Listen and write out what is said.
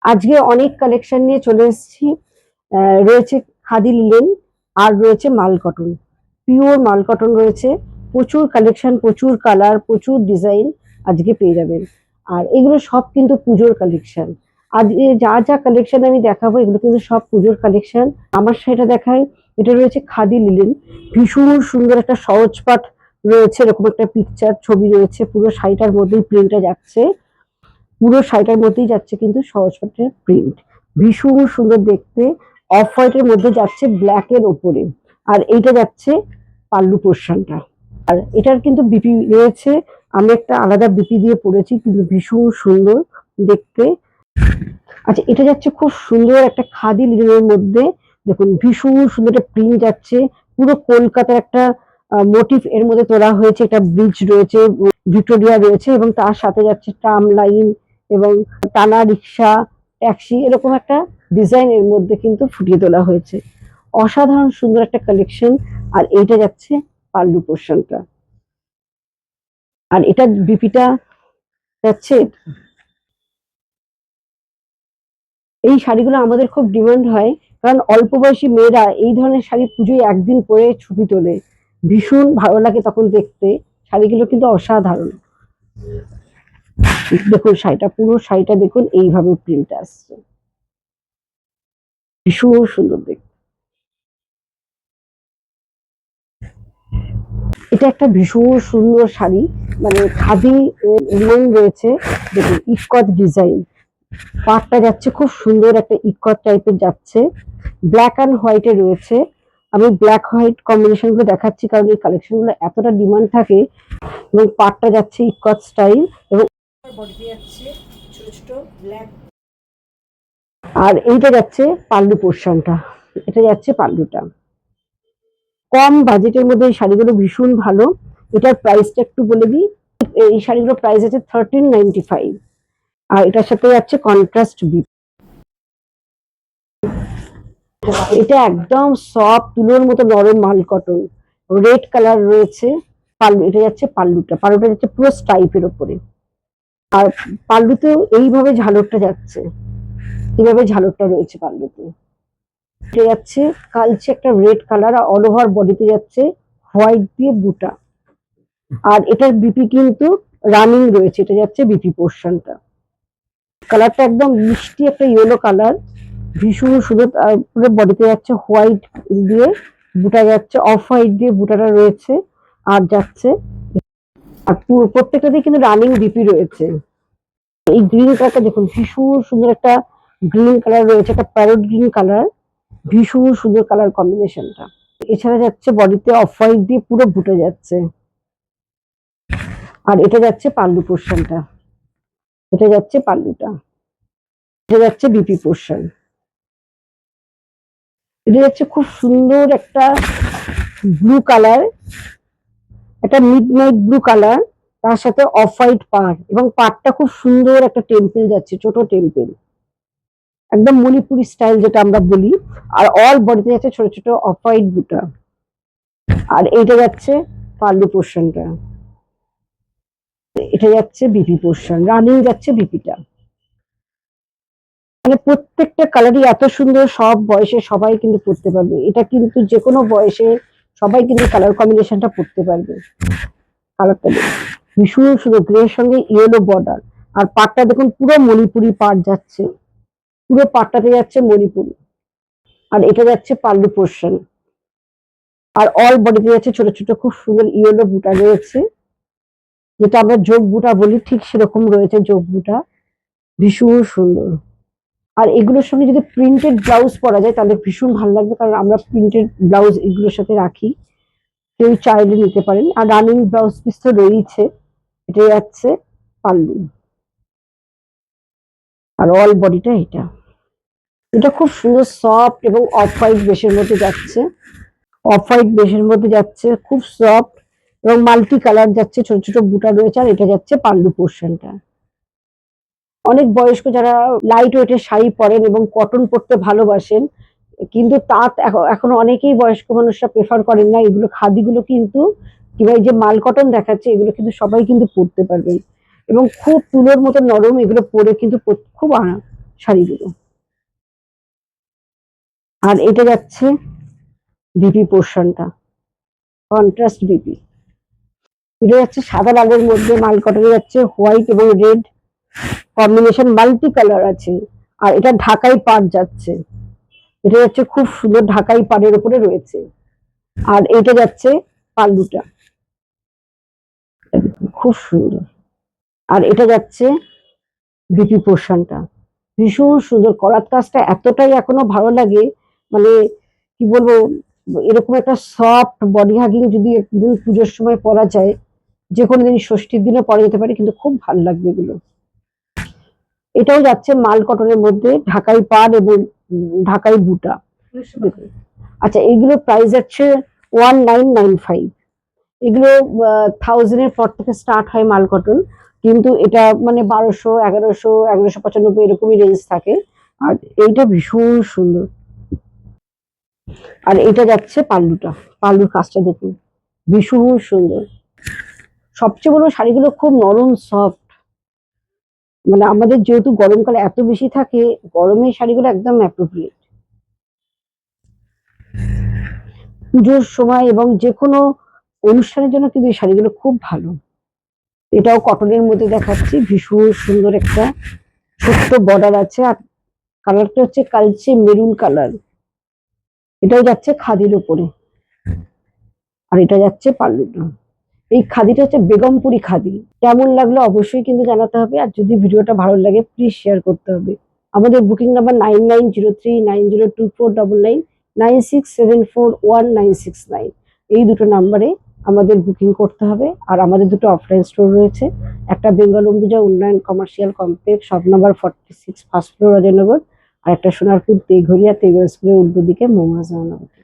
আজকে অনেক কালেকশন নিয়ে চলে এসেছি। রয়েছে খাদি লিনেন আর রয়েছে মাল কটন, পিওর মাল কটন রয়েছে। প্রচুর কালেকশন, প্রচুর কালার, প্রচুর ডিজাইন আজকে পেয়ে যাবেন। আর এগুলো সব কিন্তু পুজোর কালেকশন। আজকে যা যা কালেকশন আমি দেখাবো এগুলো কিন্তু সব পুজোর কালেকশন। আমার সেটা দেখায়, এটা রয়েছে খাদি লিনেন, ভীষণ সুন্দর একটা সহজ পাঠ রয়েছে, এরকম একটা পিকচার ছবি রয়েছে, পুরো শাড়িটার মধ্যেই প্রিন্টটা যাচ্ছে, পুরো শাড়িটার মধ্যেই যাচ্ছে কিন্তু সহজ পাটের প্রিন্ট, ভীষণ সুন্দর দেখতে। অফ হোয়াইটের মধ্যে যাচ্ছে ব্ল্যাক এর ওপরে। আর এইটা যাচ্ছে পাল্লু পোর্শনটা। আর এটার কিন্তু বিপি রয়েছে, আমি একটা আলাদা বিপি দিয়ে পরেছি, কিন্তু ভীষণ সুন্দর দেখতে। আচ্ছা, এটা যাচ্ছে খুব সুন্দর একটা খাদি লিনেনের মধ্যে, দেখুন ভীষণ সুন্দর একটা প্রিন্ট যাচ্ছে, পুরো কলকাতার একটা মোটিভ এর মধ্যে তোলা হয়েছে। একটা ব্রিজ রয়েছে, ভিক্টোরিয়া রয়েছে, এবং তার সাথে যাচ্ছে ট্রাম লাইন এবং টানা রিক্সা, ট্যাক্সি, এরকম একটা ডিজাইন এর মধ্যে কিন্তু ফুটিয়ে তোলা হয়েছে। অসাধারণ সুন্দর একটা কালেকশন। আর এইটা যাচ্ছে পাল্লু পোর্শনটা। আর এটা বিপিটা যাচ্ছে। এই শাড়িগুলো আমাদের খুব ডিমান্ড হয়, কারণ অল্প বয়সী মেয়েরা এই ধরনের শাড়ি পুজোয় একদিন পরে ছবি তোলে, ভীষণ ভালো লাগে তখন দেখতে। শাড়িগুলো কিন্তু অসাধারণ। দেখুন শাড়িটা, পুরো শাড়িটা দেখুন এইভাবে প্রিন্ট আসছে, ভীষণ সুন্দর দেখতে। এটা একটা ভীষণ সুন্দর শাড়ি, মানে খাদি রং রয়েছে, দেখুন ইস্কত ডিজাইন। পাটটা যাচ্ছে খুব সুন্দর একটা ইকট টাইপের যাচ্ছে, ব্ল্যাক অ্যান্ড হোয়াইটে রয়েছে। আমি ব্ল্যাক হোয়াইট কম্বিনেশন গুলো দেখাচ্ছি কারণ এই কালেকশন গুলো এতটা ডিমান্ড থাকে। এবং পাটটা যাচ্ছে ইকট স্টাইল, এবং বডিতে যাচ্ছে ছোট ছোট ব্ল্যাক। আর এইটা যাচ্ছে পাল্লু পোর্শনটা, এটা যাচ্ছে পাল্লুটা। কম বাজেটের মধ্যে এই শাড়িগুলো ভীষণ ভালো। এটার প্রাইসটা একটু বলে দিই, এই শাড়িগুলোর প্রাইস আছে 1395। আর এটার সাথে যাচ্ছে কন্ট্রাস্ট বি। এটা একদম সফট তুলোর মতো নরম মাল কটন, রেড কালার রয়েছে। পাল্লু, এটা যাচ্ছে পাল্লুটা, পাল্লুটা যাচ্ছে পুরো স্ট্রাইপের উপরে। আর পাল্লুতেও এইভাবে ঝালরটা যাচ্ছে, এইভাবে ঝালরটা রয়েছে পাল্লুতে। এটা যাচ্ছে কালচে একটা রেড কালার, আর অল ওভার বডিতে যাচ্ছে হোয়াইট দিয়ে বুটা। আর এটার বিপি কিন্তু রানিং রয়েছে, এটা যাচ্ছে বিপি পোর্শনটা। কালারটা একদম মিষ্টি একটা ইয়েলো কালার, ভীষণ সুন্দর। পুরো বডিতে যাচ্ছে হোয়াইট দিয়ে বুটা যাচ্ছে, অফ হোয়াইট দিয়ে বুটাটা রয়েছে। আর যাচ্ছে, আর প্রত্যেকটাতেই কিন্তু রানিং ডিপি রয়েছে। এই গ্রিন কালারটা দেখুন, ভীষণ সুন্দর একটা গ্রিন কালার রয়েছে, একটা প্যারট গ্রিন কালার, ভীষণ সুন্দর কালার কম্বিনেশনটা। এছাড়া যাচ্ছে বডিতে অফ হোয়াইট দিয়ে পুরো বুটে যাচ্ছে। আর এটা যাচ্ছে পাল্লু পোর্শনটা, এটা যাচ্ছে পাল্লুটা, এটা যাচ্ছে বিপি পোর্শন। এটা যাচ্ছে খুব সুন্দর একটা ব্লু কালার, একটা মিড নাইট ব্লু কালার, তার সাথে অফ হোয়াইট পাড়, এবং পাড়টা খুব সুন্দর একটা টেম্পল যাচ্ছে, ছোট টেম্পল, একদম মণিপুরি স্টাইল যেটা আমরা বলি। আর অল বডিতে যাচ্ছে ছোট ছোট অফ হোয়াইট বুটা। আর এইটা যাচ্ছে পাল্লু পোর্শনটা, এটা যাচ্ছে বিপি পোর্শন, রানিং যাচ্ছে বিপিটা। মানে প্রত্যেকটা কালারই এত সুন্দর, সব বয়সে সবাই কিন্তু পড়তে পারবে, এটা কিন্তু যে কোনো বয়সে সবাই কিন্তু কালার কম্বিনেশনটা পড়তে পারবে। কালারটা ভীষণ সুন্দর, গ্রে এর সঙ্গে ইয়েলো বর্ডার। আর পাটটা দেখুন পুরো মণিপুরি পাট যাচ্ছে, পুরো পাটটাতে যাচ্ছে মণিপুরি। আর এটা যাচ্ছে পাল্লু পোর্শন। আর অল বডিতে যাচ্ছে ছোট ছোট খুব সুন্দর ইয়েলো বুটা রয়েছে, যেটা আমরা যোগ বুটা বলি, ঠিক সেরকম রয়েছে যোগ বুটা, ভীষণ সুন্দর। আর এগুলোর সঙ্গে যদি প্রিন্টেড ব্লাউজ পরা যায় তাহলে ভীষণ ভালো লাগবে, কারণ আমরা প্রিন্টেড ব্লাউজ এগুলোর সাথে রাখি, কেউ চাইলে নিতে পারেন। আর রানিং ব্লাউজ পিস তো রয়েছে। এটা যাচ্ছে পাল্লু, আর অল বডিটা এটা। এটা খুব সুন্দর সফট এবং অফ হোয়াইট বেশের মধ্যে যাচ্ছে, অফ হোয়াইট বেশের মধ্যে যাচ্ছে, খুব সফট এবং মাল্টি কালার যাচ্ছে, ছোট ছোট বুটা রয়েছে। আর এটা যাচ্ছে পাল্লু পোর্শনটা। অনেক বয়স্ক যারা লাইট ওয়েটের শাড়ি পরেন এবং কটন পরতে ভালোবাসেন, কিন্তু তাঁত এখনো অনেকেই বয়স্ক মানুষরা প্রেফার করেন না, এগুলো খাদিগুলো কিন্তু, কিংবা এই যে মাল কটন দেখাচ্ছে, এগুলো কিন্তু সবাই কিন্তু পরতে পারবেন, এবং খুব তুলোর মতো নরম, এগুলো পরে কিন্তু খুব শাড়িগুলো। আর এটা যাচ্ছে বিপি পোর্শনটা, কন্ট্রাস্ট বিপি। এটা যাচ্ছে সাদা লালের মধ্যে, মাল কটনে যাচ্ছে হোয়াইট এবং রেড কম্বিনেশন, মাল্টি কালার আছে। আর এটা ঢাকাই পাড় যাচ্ছে, এটা যাচ্ছে খুব সুন্দর ঢাকাই পাড়ের উপরে রয়েছে। আর এটা যাচ্ছে পাল্লুটা, খুব সুন্দর। আর এটা যাচ্ছে বিপি পোর্শনটা, ভীষণ সুন্দর। করাত কাজটা এতটাই এখনো ভালো লাগে, মানে কি বলবো, এরকম একটা সফট বডি হাগিং যদি একদিন পুজোর সময় পরা যায়, যে কোনো দিন ষষ্ঠীর দিনও পরা যেতে পারে, কিন্তু খুব ভালো লাগবে এগুলো। এটাও যাচ্ছে মাল কটনের মধ্যে, ঢাকাই পাড় এবং ঢাকাই বুটা। আচ্ছা, এইগুলো প্রাইস যাচ্ছে 1995। এগুলো 1000 এর পর থেকে স্টার্ট হয় মাল কটন, কিন্তু এটা মানে 1200, 1100, 1195 এরকমই রেঞ্জ থাকে। আর এইটা ভীষণ সুন্দর। আর এটা যাচ্ছে পাল্লুটা, পাল্লুর কাজটা দেখুন, ভীষণ সুন্দর। সবচেয়ে বড়, শাড়িগুলো খুব নরম সফট, মানে আমাদের যেহেতু গরমকালে এত বেশি থাকে, গরমের শাড়িগুলো একদম অ্যাপ্রোপ্রিয়েট পুজোর সময় এবং যে কোনো অনুষ্ঠানের জন্য, কিন্তু এই শাড়িগুলো খুব ভালো। এটাও কটনের মধ্যে দেখাচ্ছি, ভীষণ সুন্দর একটা ছোট্ট বর্ডার আছে। আর কালারটা হচ্ছে কালচে মেরুন কালার। এটাও যাচ্ছে খাদির উপরে। আর এটা যাচ্ছে পাল্লুটা। এই খাদিটা হচ্ছে বেগমপুরি খাদি। কেমন লাগলো অবশ্যই কিন্তু জানাতে হবে। আর যদি ভিডিওটা ভালো লাগে প্লিজ শেয়ার করতে হবে। আমাদের বুকিং নাম্বার 9903902499, 96741969। এই দুটো নাম্বারে আমাদের বুকিং করতে হবে। আর আমাদের দুটো অফলাইন স্টোর রয়েছে, একটা Bengal Ambuja Unnayan commercial complex, shop number 46, first floor, Ajoynagar. আর একটা সোনারপুর তেঘরিয়া, তেঘর স্কুলের উল্টো দিকে, মৌমাঝনগর।